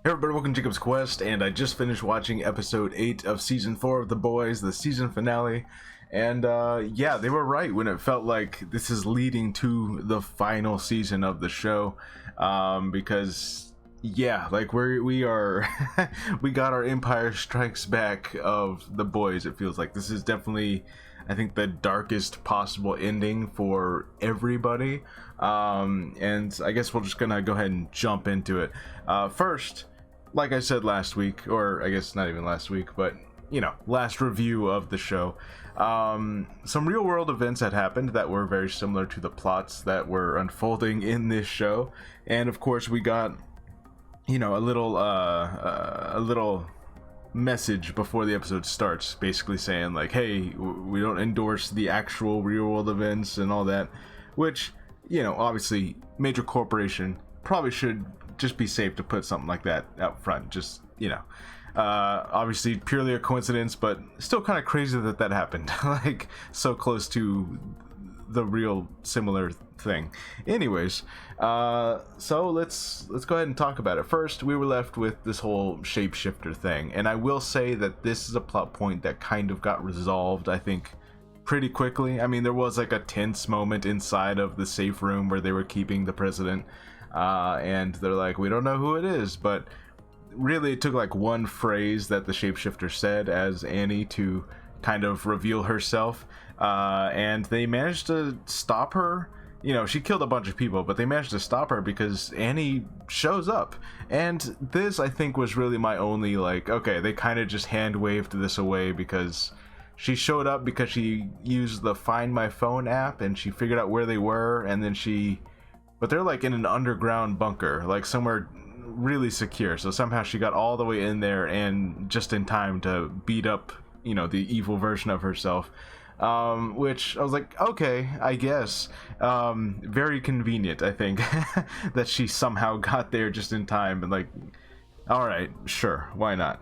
Hey everybody, welcome to Jacob's Quest, and I just finished watching episode 8 of season 4 of The Boys, the season finale, and yeah, they were right when it felt like this is leading to the final season of the show, because yeah, like we are we got our Empire Strikes Back of The Boys. It feels like this is definitely, I think, the darkest possible ending for everybody, and I guess we're just gonna go ahead and jump into it. First, like I said last week, or I guess not even last week, but last review of the show, some real world events had happened that were very similar to the plots that were unfolding in this show. And of course we got a little message before the episode starts, basically saying like, hey, we don't endorse the actual real world events and all that, which, obviously major corporation probably should just be safe to put something like that out front. Just, obviously purely a coincidence, but still kind of crazy that that happened like so close to the real similar thing. Anyways, so let's go ahead and talk about it. First, we were left with this whole shapeshifter thing, and I will say that this is a plot point that kind of got resolved, I think, pretty quickly. I mean, there was like a tense moment inside of the safe room where they were keeping the president, and they're like, we don't know who it is, but really it took like one phrase that the shapeshifter said as Annie to kind of reveal herself, and they managed to stop her. She killed a bunch of people, but they managed to stop her because Annie shows up. And this, I think, was really my only, like, okay, they kind of just hand waved this away because she showed up because she used the Find My Phone app and she figured out where they were, and then but they're like in an underground bunker, like somewhere really secure. So somehow she got all the way in there and just in time to beat up, the evil version of herself. Which I was like, okay, I guess. Very convenient, I think, that she somehow got there just in time, and like, all right, sure, why not?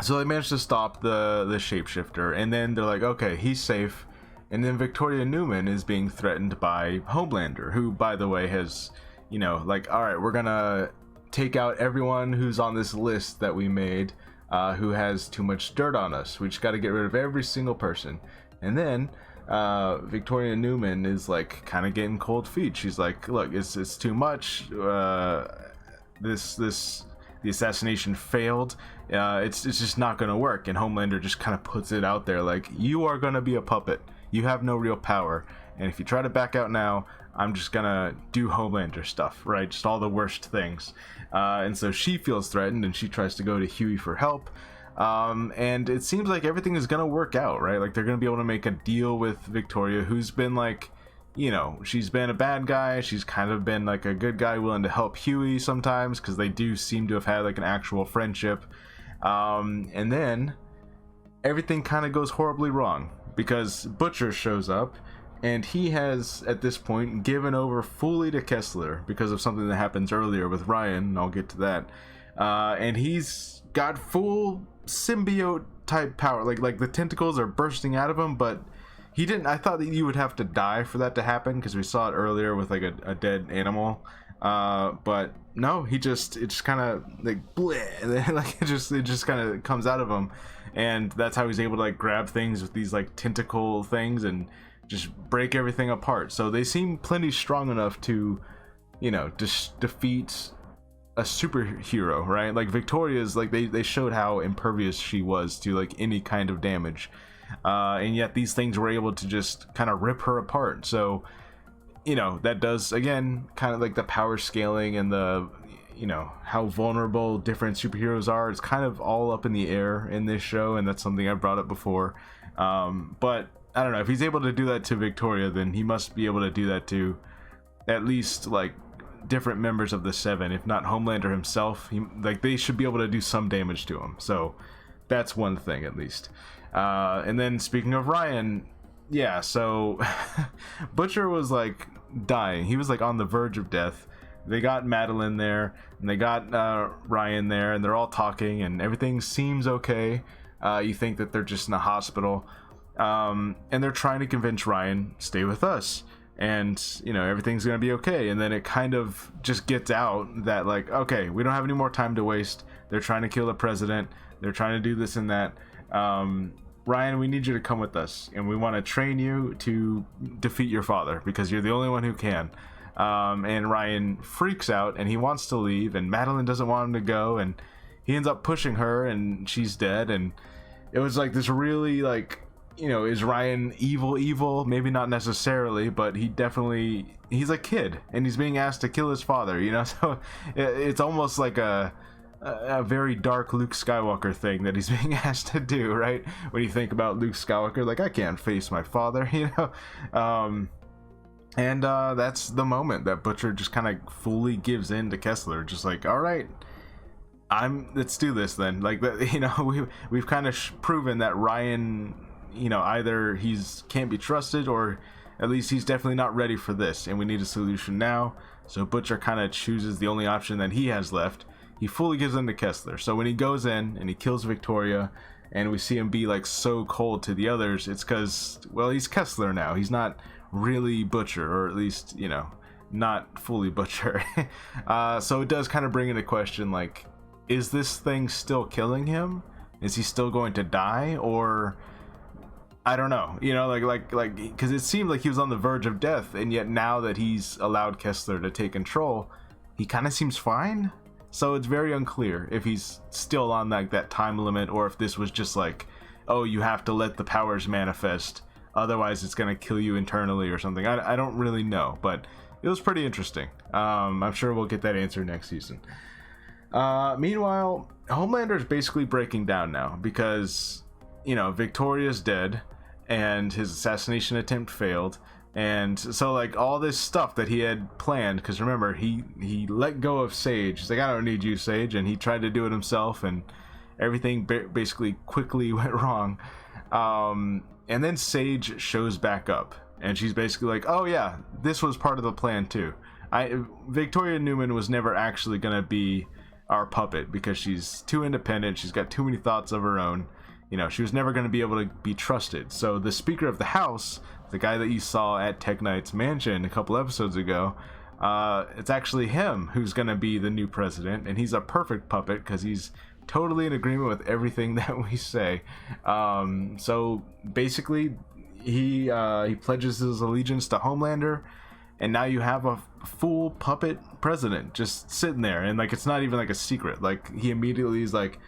So they managed to stop the shapeshifter, and then they're like, okay, he's safe. And then Victoria Newman is being threatened by Homelander, who, by the way, has, like, all right, we're gonna take out everyone who's on this list that we made, who has too much dirt on us. We just got to get rid of every single person. And then Victoria Newman is like kind of getting cold feet. She's like, look, it's too much. The assassination failed. It's just not gonna work. And Homelander just kind of puts it out there like, you are gonna be a puppet. You have no real power, and if you try to back out now, I'm just gonna do Homelander stuff, right? Just all the worst things. And so she feels threatened, and she tries to go to Huey for help. And it seems like everything is gonna work out, right? Like they're gonna be able to make a deal with Victoria, who's been like, she's been a bad guy. She's kind of been like a good guy willing to help Huey sometimes, because they do seem to have had like an actual friendship. And then everything kind of goes horribly wrong because Butcher shows up, and he has at this point given over fully to Kessler because of something that happens earlier with Ryan, and I'll get to that. And he's got full symbiote type power, like the tentacles are bursting out of him, but he didn't. I thought that you would have to die for that to happen because we saw it earlier with like a dead animal, but no, it just kind of like bleh, and then, like it just kind of comes out of him, and that's how he's able to like grab things with these like tentacle things and just break everything apart. So they seem plenty strong enough to, just defeat a superhero, right? Like Victoria's, like they showed how impervious she was to like any kind of damage, and yet these things were able to just kind of rip her apart. So that does, again, kind of like the power scaling and the how vulnerable different superheroes are. It's kind of all up in the air in this show, and that's something I've brought up before. But I don't know, if he's able to do that to Victoria, then he must be able to do that to at least like different members of the Seven, if not Homelander himself. They should be able to do some damage to him. So that's one thing at least. And then speaking of Ryan, yeah, so Butcher was like dying. He was like on the verge of death. They got Madeline there, and they got Ryan there, and they're all talking, and everything seems okay. You think that they're just in a hospital, and they're trying to convince Ryan, stay with us. and everything's gonna be okay. And then it kind of just gets out that, like, okay, we don't have any more time to waste. They're trying to kill the president, they're trying to do this and that. Ryan, we need you to come with us, and we want to train you to defeat your father because you're the only one who can. And Ryan freaks out and he wants to leave, and Madeline doesn't want him to go, and he ends up pushing her and she's dead. And it was like this really, like, is Ryan evil? Maybe not necessarily, but he's a kid and he's being asked to kill his father, so it's almost like a very dark Luke Skywalker thing that he's being asked to do, right? When you think about Luke Skywalker, like, I can't face my father, and that's the moment that Butcher just kind of fully gives in to Kessler, just like, all right, let's do this then. Like, we've kind of proven that Ryan, either he's can't be trusted, or at least he's definitely not ready for this, and we need a solution now. So Butcher kind of chooses the only option that he has left. He fully gives in to Kessler. So when he goes in and he kills Victoria, and we see him be like so cold to the others, it's because, well, he's Kessler now. He's not really Butcher, or at least, not fully Butcher. So it does kind of bring into question, like, is this thing still killing him? Is he still going to die? Or I don't know, like because it seemed like he was on the verge of death, and yet now that he's allowed Kessler to take control, he kind of seems fine. So it's very unclear if he's still on like that time limit, or if this was just like, oh, you have to let the powers manifest, otherwise it's gonna kill you internally or something. I don't really know, but it was pretty interesting. I'm sure we'll get that answer next season. Meanwhile, Homelander's basically breaking down now because, Victoria's dead and his assassination attempt failed. And so, like, all this stuff that he had planned, because remember, he let go of Sage. He's like, I don't need you, Sage. And he tried to do it himself, and everything basically quickly went wrong. And then Sage shows back up, and she's basically like, oh yeah, this was part of the plan too. Victoria Newman was never actually going to be our puppet because she's too independent. She's got too many thoughts of her own. She was never going to be able to be trusted. So the Speaker of the House, the guy that you saw at Tech Knight's mansion a couple episodes ago, it's actually him who's going to be the new president, and he's a perfect puppet because he's totally in agreement with everything that we say. So basically, he pledges his allegiance to Homelander, and now you have a full puppet president just sitting there, and like, it's not even like a secret. Like, he immediately is like,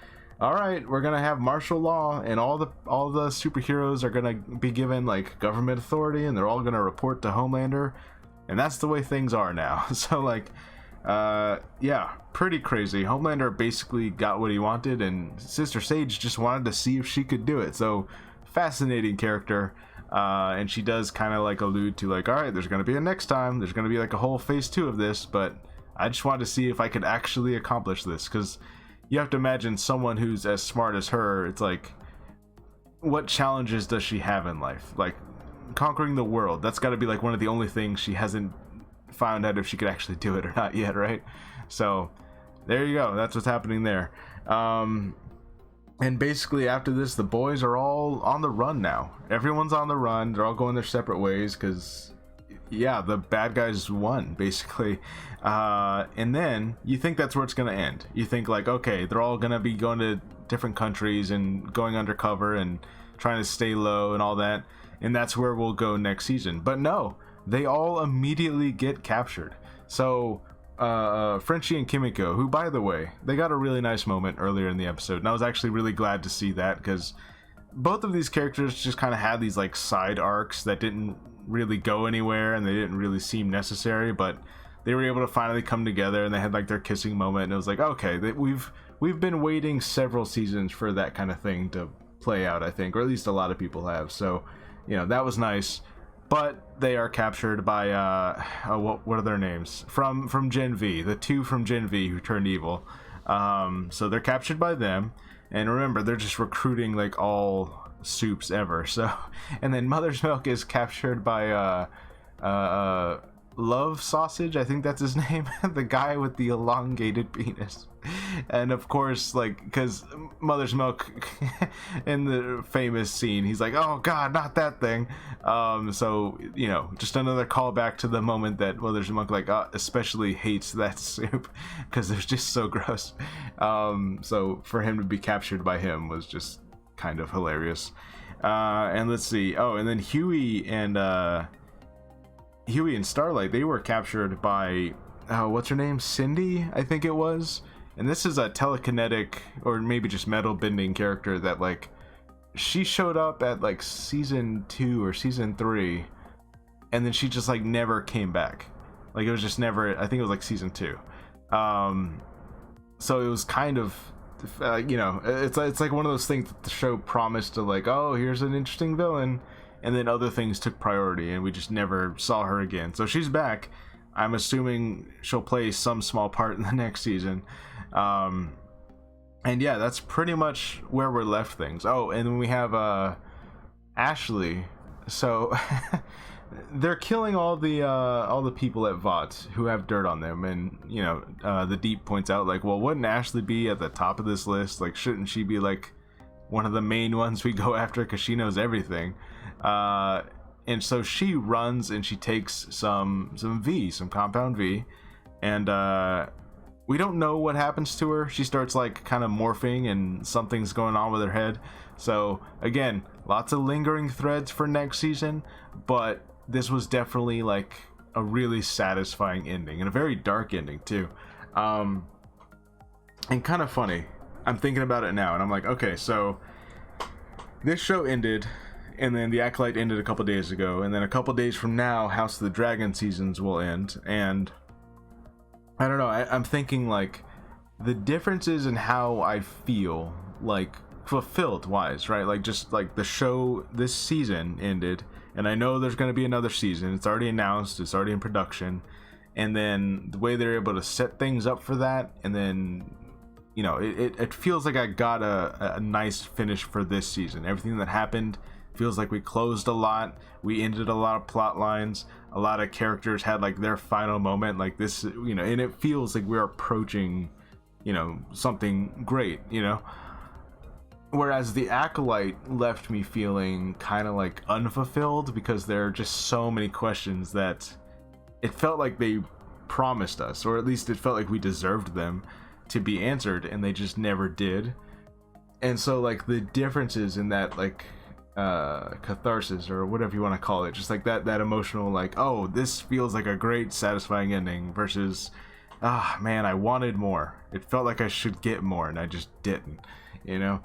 all right, we're gonna have martial law, and all the superheroes are gonna be given like government authority, and they're all gonna report to Homelander, and that's the way things are now. So like, yeah, pretty crazy. Homelander basically got what he wanted, and Sister Sage just wanted to see if she could do it. So fascinating character. And she does kind of like allude to like, all right, there's gonna be a next time. There's gonna be like a whole phase 2 of this, but I just wanted to see if I could actually accomplish this, because you have to imagine someone who's as smart as her. It's like, what challenges does she have in life? Like, conquering the world, that's got to be like one of the only things she hasn't found out if she could actually do it or not yet, right? So there you go, that's what's happening there. And basically after this, the boys are all on the run now. Everyone's on the run. They're all going their separate ways because, yeah, the bad guys won, basically. And then you think that's where it's going to end. You think like, okay, they're all going to be going to different countries and going undercover and trying to stay low and all that, and that's where we'll go next season. But no, they all immediately get captured. So Frenchie and Kimiko, who, by the way, they got a really nice moment earlier in the episode, and I was actually really glad to see that, because both of these characters just kind of had these like side arcs that didn't really go anywhere, and they didn't really seem necessary, but they were able to finally come together, and they had like their kissing moment, and it was like, okay, we've been waiting several seasons for that kind of thing to play out, I think, or at least a lot of people have. So, you know, that was nice. But they are captured by what are their names from Gen V, the two from Gen V who turned evil. So they're captured by them, and remember, they're just recruiting like all soups ever. So, and then Mother's Milk is captured by Love Sausage, I think that's his name, the guy with the elongated penis. And of course, like, because Mother's Milk in the famous scene, he's like, oh god, not that thing. So, you know, just another callback to the moment that Mother's Milk, like, especially hates that soup because it's just so gross. So for him to be captured by him was just kind of hilarious. And let's see, oh, and then Huey and Starlight, they were captured by what's her name, Cindy, I think it was. And this is a telekinetic or maybe just metal bending character that, like, she showed up at like season 2 or season 3, and then she just like never came back. Like, it was just never, I think it was like season 2. So it was kind of you know, it's like one of those things that the show promised to, like, oh, here's an interesting villain, and then other things took priority and we just never saw her again. So she's back. I'm assuming she'll play some small part in the next season. And yeah, that's pretty much where we're left things. Oh, and then we have Ashley. So they're killing all the people at Vought who have dirt on them, and you know, the Deep points out, like, well, wouldn't Ashley be at the top of this list? Like, shouldn't she be like one of the main ones we go after because she knows everything? And so she runs and she takes some compound V, and we don't know what happens to her. She starts like kind of morphing and something's going on with her head. So again, lots of lingering threads for next season, but this was definitely like a really satisfying ending and a very dark ending too. And kind of funny. I'm thinking about it now and I'm like, okay, so this show ended, and then The Acolyte ended a couple days ago, and then a couple days from now, House of the Dragon seasons will end, and I don't know, I'm thinking like the differences in how I feel, like fulfilled wise, right? Like, just like the show this season ended, and I know there's going to be another season. It's already announced, it's already in production, and then the way they're able to set things up for that, and then, you know, it feels like I got a nice finish for this season. Everything that happened feels like we closed a lot, we ended a lot of plot lines, a lot of characters had like their final moment, like this, you know, and it feels like we're approaching, you know, something great, you know. Whereas The Acolyte left me feeling kind of like unfulfilled because there are just so many questions that it felt like they promised us, or at least it felt like we deserved them to be answered, and they just never did. And so like the differences in that, like, catharsis or whatever you want to call it, just like that emotional, like, oh, this feels like a great satisfying ending, versus man, I wanted more. It felt like I should get more and I just didn't, you know.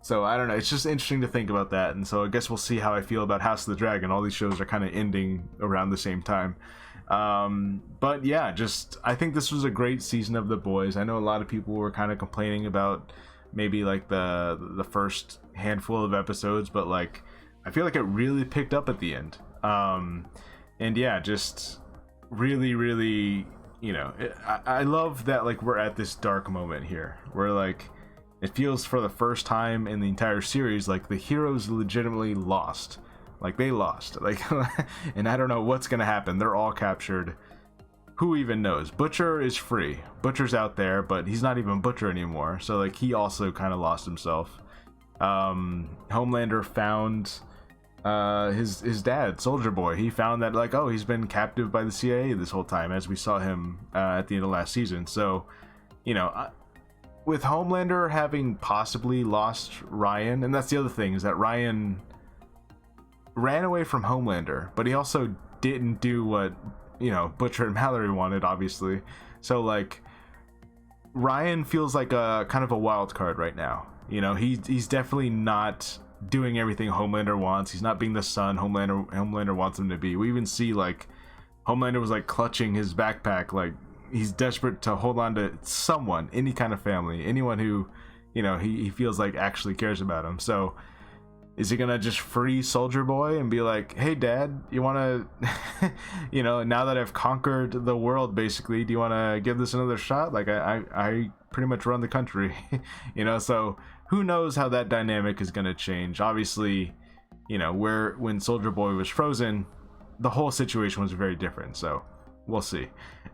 So I don't know, it's just interesting to think about that. And so I guess we'll see how I feel about House of the Dragon. All these shows are kind of ending around the same time. But yeah, just I think this was a great season of The Boys. I know a lot of people were kind of complaining about maybe like the first handful of episodes, but like I feel like it really picked up at the end. And yeah, just really, you know, I love that, like, we're at this dark moment here where, like, it feels for the first time in the entire series like the heroes legitimately lost. Like, they lost, like, and I don't know what's gonna happen. They're all captured. Who even knows? Butcher is free. Butcher's out there, but he's not even Butcher anymore. So like, he also kind of lost himself. Homelander found his dad, Soldier Boy. He found that, like, oh, he's been captive by the CIA this whole time, as we saw him at the end of last season. So, you know, with Homelander having possibly lost Ryan, and that's the other thing, is that Ryan ran away from Homelander, but he also didn't do what, you know, Butcher and Mallory wanted, obviously. So like, Ryan feels like a kind of a wild card right now. You know, he's definitely not doing everything Homelander wants. He's not being the son Homelander wants him to be. We even see, like, Homelander was like clutching his backpack, like he's desperate to hold on to someone, any kind of family, anyone who, you know, he feels like actually cares about him. So is he gonna just free Soldier Boy and be like, hey dad, you wanna you know, now that I've conquered the world basically, do you wanna give this another shot? Like, I pretty much run the country. You know, so who knows how that dynamic is gonna change. Obviously, you know, when Soldier Boy was frozen, the whole situation was very different. So we'll see.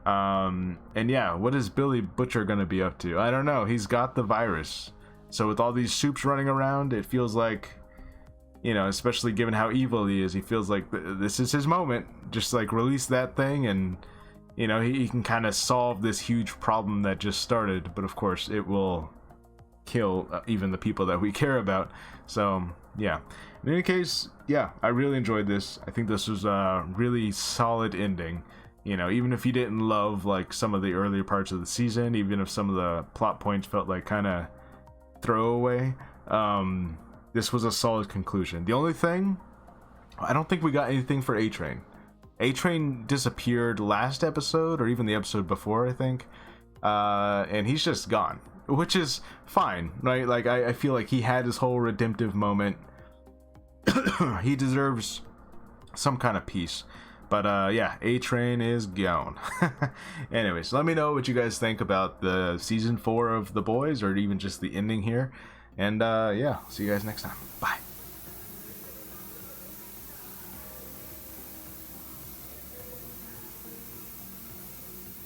And yeah, what is Billy Butcher gonna be up to? I don't know. He's got the virus, so with all these soups running around, it feels like, you know, especially given how evil he is, he feels like this is his moment. Just like release that thing, and you know, he can kind of solve this huge problem that just started. But of course, it will kill even the people that we care about. So yeah, in any case, yeah, I really enjoyed this. I think this was a really solid ending. You know, even if you didn't love like some of the earlier parts of the season, even if some of the plot points felt like kind of throwaway, this was a solid conclusion. The only thing, I don't think we got anything for A-Train. A-Train disappeared last episode, or even the episode before, I think, and he's just gone, which is fine, right? Like, I feel like he had his whole redemptive moment. He deserves some kind of peace. But yeah, A-Train is gone. Anyways, let me know what you guys think about the season 4 of The Boys, or even just the ending here. And yeah, see you guys next time. Bye.